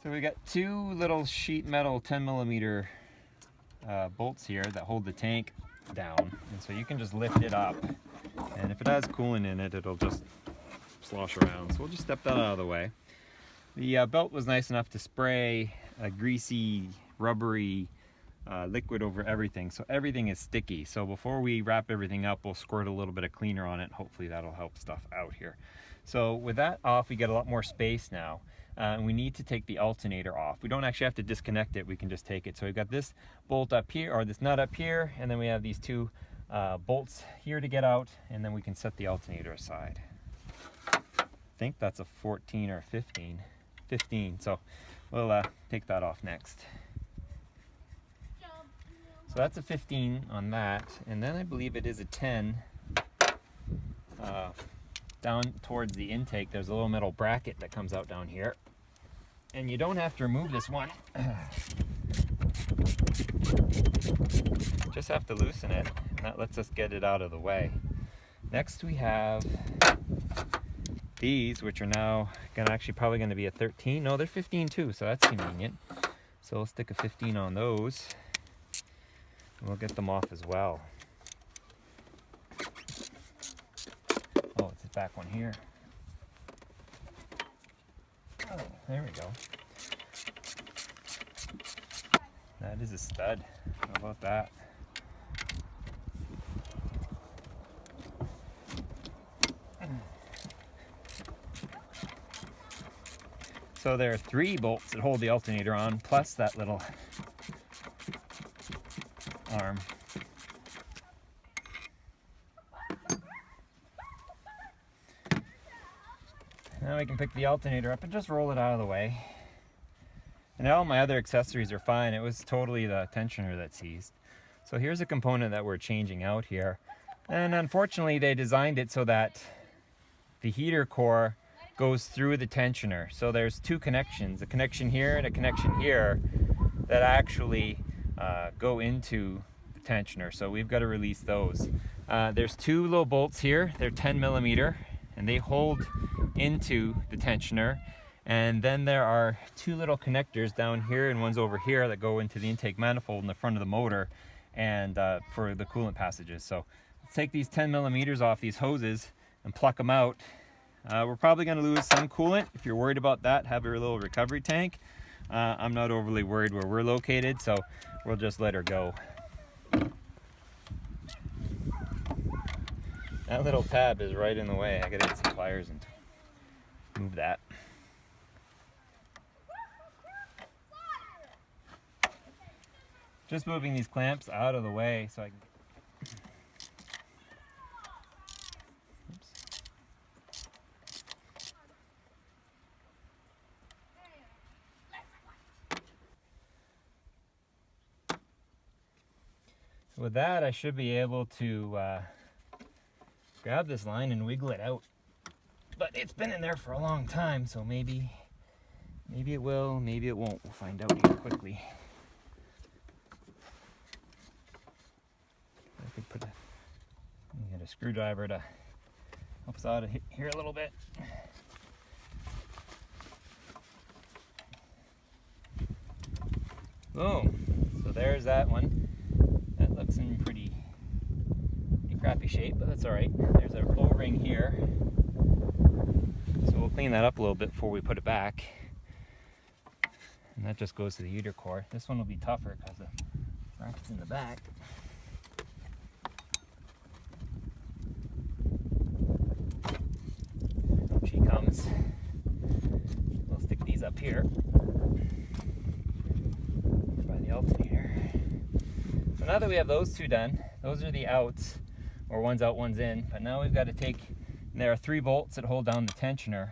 So we got two little sheet metal 10mm bolts here that hold the tank down, and so you can just lift it up, and if it has coolant in it, it'll just slosh around. So we'll just step that out of the way. The belt was nice enough to spray a greasy, rubbery liquid over everything, so everything is sticky. So before we wrap everything up, we'll squirt a little bit of cleaner on it. Hopefully that'll help stuff out here. So with that off, we get a lot more space now. And we need to take the alternator off. We don't actually have to disconnect it, we can just take it. So we've got this bolt up here, or this nut up here, and then we have these two bolts here to get out, and then we can set the alternator aside. I think that's a 14 or 15. 15, so we'll take that off next. So that's a 15 on that, and then I believe it is a 10 down towards the intake. There's a little metal bracket that comes out down here, and you don't have to remove this one. Just have to loosen it, and that lets us get it out of the way. Next we have these, which are now probably going to be a 13. No, they're 15 too, so that's convenient. So we'll stick a 15 on those, and we'll get them off as well. Oh, it's the back one here. Oh, there we go. That is a stud. How about that? So there are 3 bolts that hold the alternator on, plus that little arm. Now we can pick the alternator up and just roll it out of the way. And all my other accessories are fine. It was totally the tensioner that seized. So here's a component that we're changing out here. And unfortunately they designed it so that the heater core goes through the tensioner. So there's 2 connections, a connection here and a connection here, that actually go into the tensioner. So we've got to release those. There's 2 little bolts here. They're 10mm, and they hold into the tensioner. And then there are 2 little connectors down here and one's over here that go into the intake manifold in the front of the motor and for the coolant passages. So let's take these 10mm off these hoses and pluck them out. We're probably going to lose some coolant. If you're worried about that, have your little recovery tank. I'm not overly worried where we're located, so we'll just let her go. That little tab is right in the way. I gotta get some pliers and move that. Just moving these clamps out of the way so I can... Oops. With that, I should be able to grab this line and wiggle it out. But it's been in there for a long time, so maybe it will, maybe it won't. We'll find out here quickly. I could get a screwdriver to help us out here a little bit. Boom. So there's that one. That looks in pretty crappy shape, but that's all right. There's an O-ring here. So we'll clean that up a little bit before we put it back. And that just goes to the heater core. This one will be tougher because the bracket's in the back. She comes. We'll stick these up here by the alternator. So now that we have those 2 done, those are the outs, or one's out, one's in. But now we've got to take, there are 3 bolts that hold down the tensioner.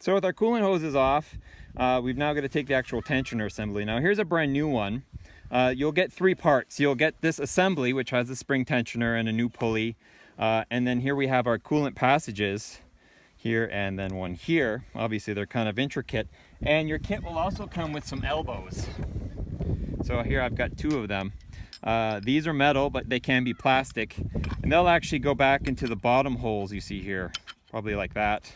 So with our coolant hoses off, we've now got to take the actual tensioner assembly. Now here's a brand new one. You'll get 3 parts. You'll get this assembly, which has the spring tensioner and a new pulley. And then here we have our coolant passages here and then one here. Obviously they're kind of intricate. And your kit will also come with some elbows. So here I've got 2 of them. These are metal, but they can be plastic. And they'll actually go back into the bottom holes you see here. Probably like that.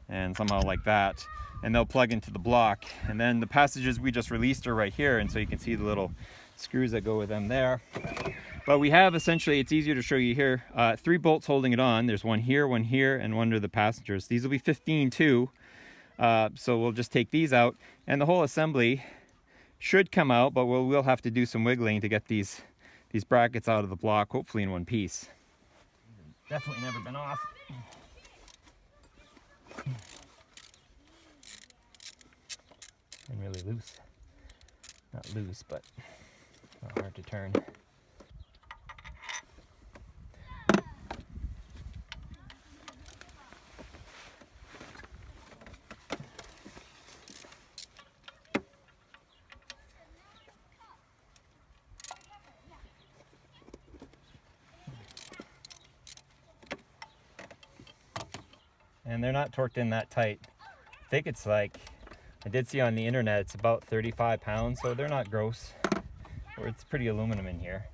And somehow like that. and they'll plug into the block. And then the passages we just released are right here, and so you can see the little screws that go with them there. But we have essentially, it's easier to show you here, 3 bolts holding it on. There's one here, and one under the passengers. These will be 15 too, so we'll just take these out, and the whole assembly should come out, but we'll have to do some wiggling to get these brackets out of the block, hopefully in one piece. Definitely never been off. And really loose. Not loose, but not hard to turn. And they're not torqued in that tight. I think it's like, I did see on the internet, it's about 35 pounds, so they're not gross. Or it's pretty aluminum in here.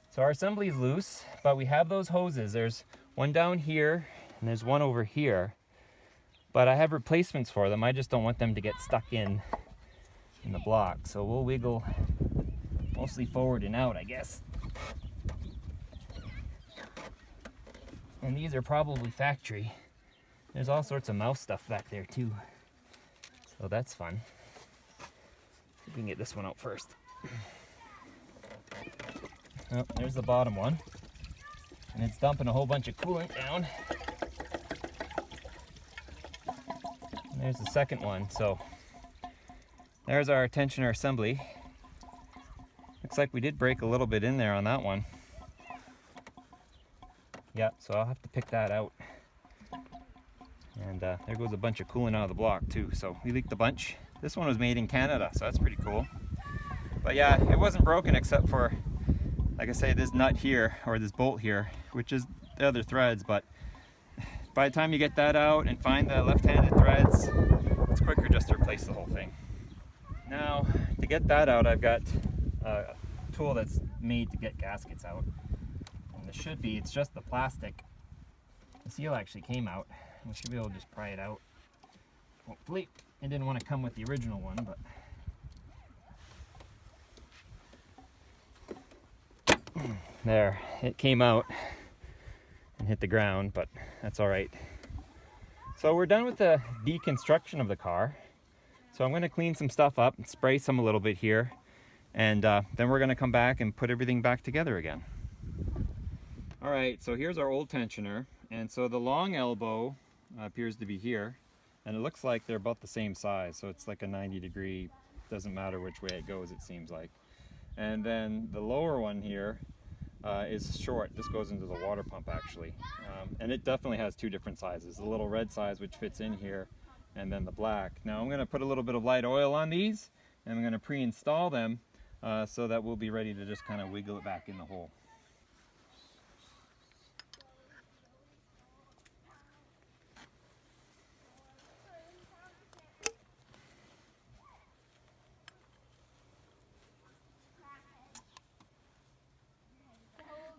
So our assembly is loose, but we have those hoses. There's one down here, and there's one over here. But I have replacements for them. I just don't want them to get stuck in the block. So we'll wiggle mostly forward and out, I guess. And these are probably factory. There's all sorts of mouse stuff back there too. So that's fun. See if we can get this one out first. Oh, there's the bottom one. And it's dumping a whole bunch of coolant down. And there's the second one. So there's our tensioner assembly. Looks like we did break a little bit in there on that one. Yeah, so I'll have to pick that out. And there goes a bunch of coolant out of the block too. So we leaked a bunch. This one was made in Canada, so that's pretty cool. But yeah, it wasn't broken except for, like I say, this nut here, or this bolt here, which is the other threads. But by the time you get that out and find the left-handed threads, it's quicker just to replace the whole thing. Now, to get that out, I've got a tool that's made to get gaskets out. And this should be, it's just the plastic. The seal actually came out. We should be able to just pry it out. Hopefully. It didn't want to come with the original one, but there, it came out and hit the ground, but that's all right. So we're done with the deconstruction of the car. So I'm going to clean some stuff up and spray some a little bit here, and then we're going to come back and put everything back together again. All right, so here's our old tensioner, and so the long elbow appears to be here, and it looks like they're about the same size, so it's like a 90-degree, doesn't matter which way it goes, it seems like. And then the lower one here is short. This goes into the water pump actually, and it definitely has 2 different sizes, the little red size which fits in here, and then the black. Now I'm going to put a little bit of light oil on these, and I'm going to pre-install them so that we'll be ready to just kind of wiggle it back in the hole.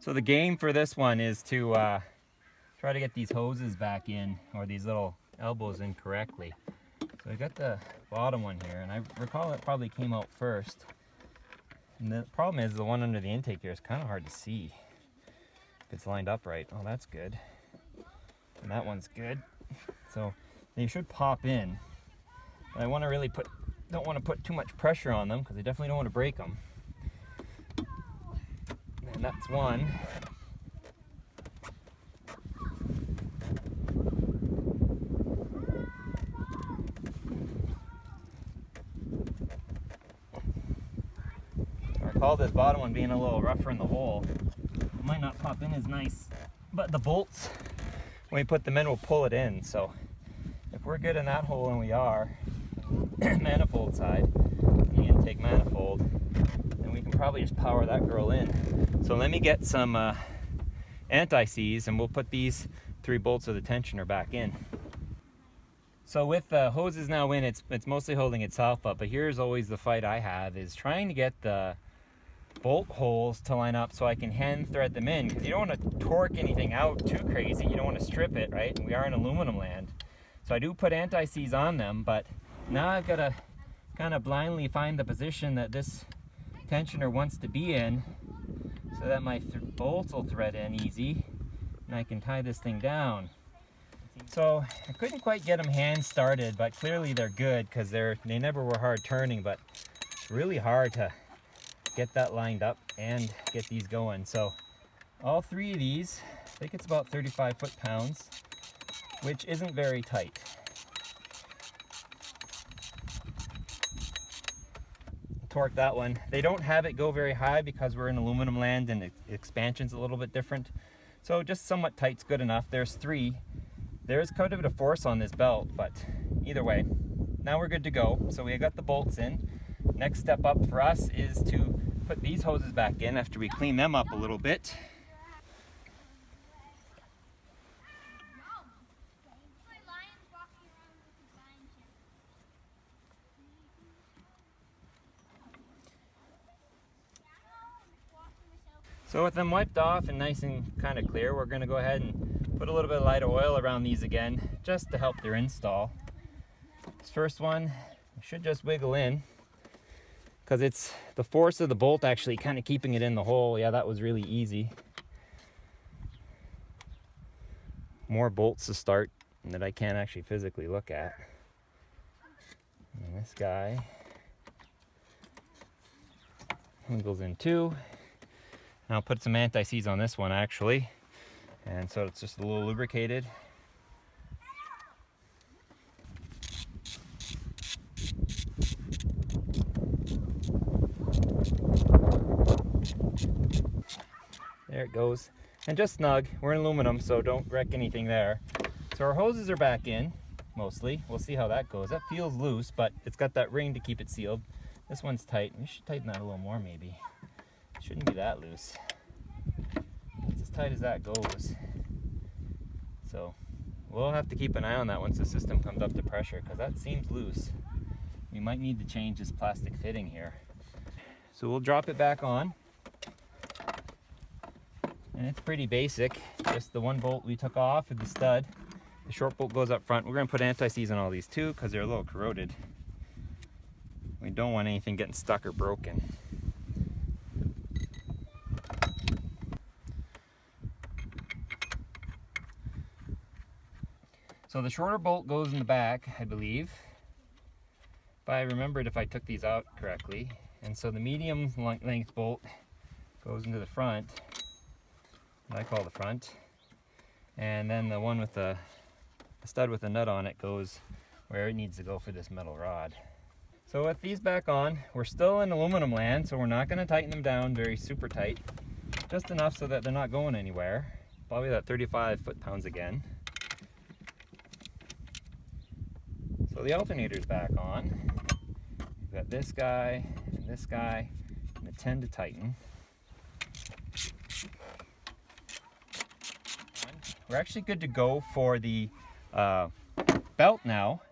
So the game for this one is to try to get these hoses back in, or these little elbows in correctly. So I got the bottom one here, and I recall it probably came out first. And the problem is the one under the intake here is kind of hard to see if it's lined up right. Oh, that's good. And that one's good. So they should pop in. But I want to really don't want to put too much pressure on them because I definitely don't want to break them. And that's one. I recall this bottom one being a little rougher in the hole. It might not pop in as nice, but the bolts, when we put them in, we'll pull it in. So if we're good in that hole, and we are, manifold side, the intake manifold, then we can probably just power that girl in. So let me get some anti-seize, and we'll put these 3 bolts of the tensioner back in. So with the hoses now in, it's mostly holding itself up, but here's always the fight I have, is trying to get the bolt holes to line up so I can hand thread them in, because you don't want to torque anything out too crazy. You don't want to strip it, right? We are in aluminum land. So I do put anti-seize on them, but now I've got to kind of blindly find the position that this tensioner wants to be in so that my bolts will thread in easy and I can tie this thing down. So I couldn't quite get them hand started, but clearly they're good because they never were hard turning, but it's really hard to get that lined up and get these going. So all three of these, I think it's about 35 foot-pounds, which isn't very tight. Torque that one. They don't have it go very high because we're in aluminum land and the expansion's a little bit different. So just somewhat tight's good enough. There's three. There's quite a bit of force on this belt, but either way, now we're good to go. So we got the bolts in. Next step up for us is to put these hoses back in after we clean them up a little bit. So with them wiped off and nice and kind of clear, we're going to go ahead and put a little bit of light oil around these again, just to help their install. This first one should just wiggle in, because it's the force of the bolt actually kind of keeping it in the hole. Yeah, that was really easy. More bolts to start that I can't actually physically look at. And this guy wiggles in too. And I'll put some anti-seize on this one actually, and so it's just a little lubricated. There it goes, and just snug. We're in aluminum, so don't wreck anything there. So our hoses are back in, mostly. We'll see how that goes. That feels loose, but it's got that ring to keep it sealed. This one's tight. We should tighten that a little more maybe. Shouldn't be that loose. It's as tight as that goes. So we'll have to keep an eye on that once the system comes up to pressure, because that seems loose. We might need to change this plastic fitting here. So we'll drop it back on. And it's pretty basic. Just the one bolt we took off with the stud. The short bolt goes up front. We're going to put anti-seize on all these too, because they're a little corroded. We don't want anything getting stuck or broken. So the shorter bolt goes in the back, I believe. If I remembered, if I took these out correctly. And so the medium length bolt goes into the front, what I call the front. And then the one with the stud with the nut on it goes where it needs to go for this metal rod. So with these back on, we're still in aluminum land, so we're not going to tighten them down very super tight. Just enough so that they're not going anywhere. Probably that 35 foot-pounds again. So the alternator's back on. We've got this guy, and the 10 to tighten. We're actually good to go for the belt now.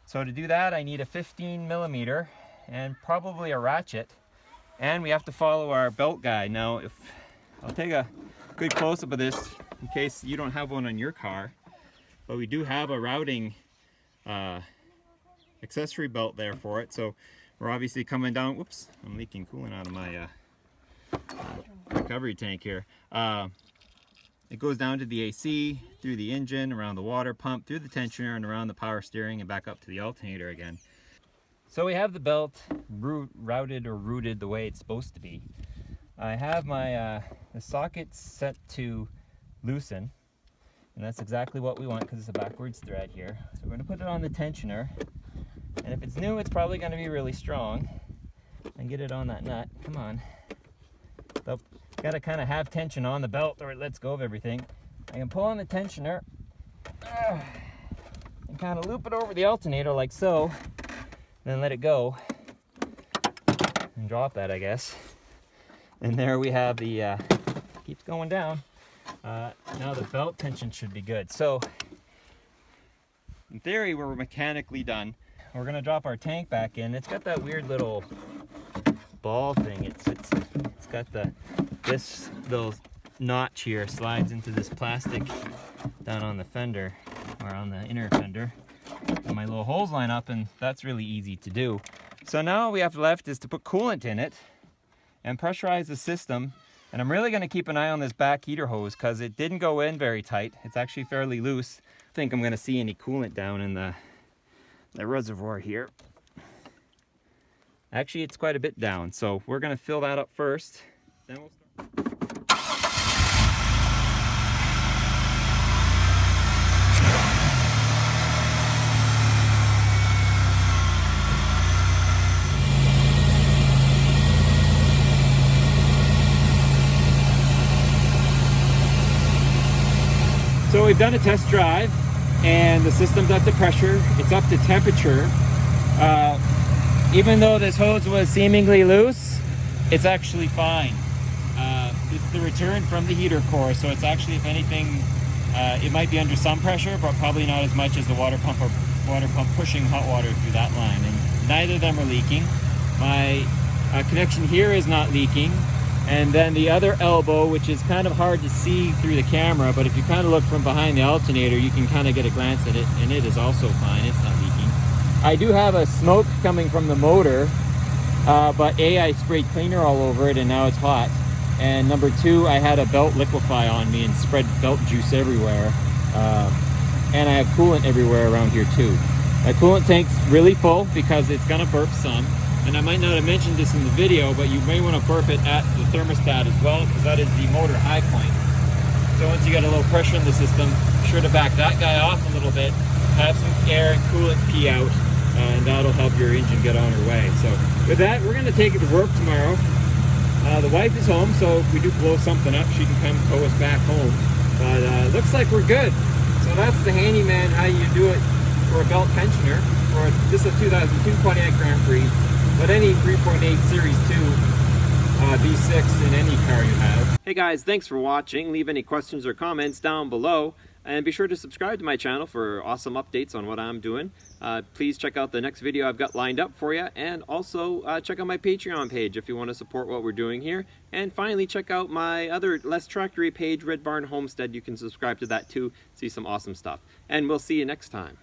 So to do that, I need a 15 millimeter and probably a ratchet. And we have to follow our belt guide. Now, I'll take a good close-up of this in case you don't have one on your car. But we do have a routing accessory belt there for it. So we're obviously coming down. Whoops, I'm leaking coolant out of my recovery tank here. It goes down to the AC, through the engine, around the water pump, through the tensioner, and around the power steering, and back up to the alternator again. So we have the belt routed or routed the way it's supposed to be. I have my the sockets set to loosen, and that's exactly what we want because it's a backwards thread here. So we're going to put it on the tensioner, and if it's new, it's probably going to be really strong. And get it on that nut. Come on. So, got to kind of have tension on the belt or it lets go of everything. I can pull on the tensioner and kind of loop it over the alternator like so, then let it go and drop that, I guess. And there we have the keeps going down. Now the belt tension should be good. So in theory, we're mechanically done. We're gonna drop our tank back in. It's got that weird little ball thing. It's got this little notch here slides into this plastic down on the fender or on the inner fender. and my little holes line up, and that's really easy to do. So now all we have left is to put coolant in it and pressurize the system. And I'm really going to keep an eye on this back heater hose because it didn't go in very tight. It's actually fairly loose. I think I'm going to see any coolant down in the reservoir here. Actually, it's quite a bit down, so we're going to fill that up first. Then we'll start. So we've done a test drive, and the system's up to pressure. It's up to temperature. Even though this hose was seemingly loose, it's actually fine. It's the return from the heater core, so it's actually, if anything, it might be under some pressure, but probably not as much as the water pump pushing hot water through that line. And neither of them are leaking. My connection here is not leaking. And then the other elbow, which is kind of hard to see through the camera, but if you kind of look from behind the alternator, you can kind of get a glance at it, and it is also fine. It's not leaking. I do have a smoke coming from the motor, but A, I sprayed cleaner all over it, and now it's hot. And number two, I had a belt liquefy on me and spread belt juice everywhere. And I have coolant everywhere around here too. My coolant tank's really full because it's gonna burp some. And I might not have mentioned this in the video, but you may want to burp it at the thermostat as well, because that is the motor high point. So once you get a little pressure in the system, be sure to back that guy off a little bit, have some air and coolant pee out, and that'll help your engine get on her way. So with that, we're going to take it to work tomorrow. The wife is home, so if we do blow something up, she can come tow us back home. But it looks like we're good. So that's the handyman, how you do it for a belt tensioner. For this is a 2002 Pontiac Grand Prix. But any 3.8 Series 2 V6 in any car you have. Hey guys, thanks for watching. Leave any questions or comments down below. And be sure to subscribe to my channel for awesome updates on what I'm doing. Please check out the next video I've got lined up for you. And also check out my Patreon page if you want to support what we're doing here. And finally, check out my other Less Tractory page, Red Barn Homestead. You can subscribe to that too. See some awesome stuff. And we'll see you next time.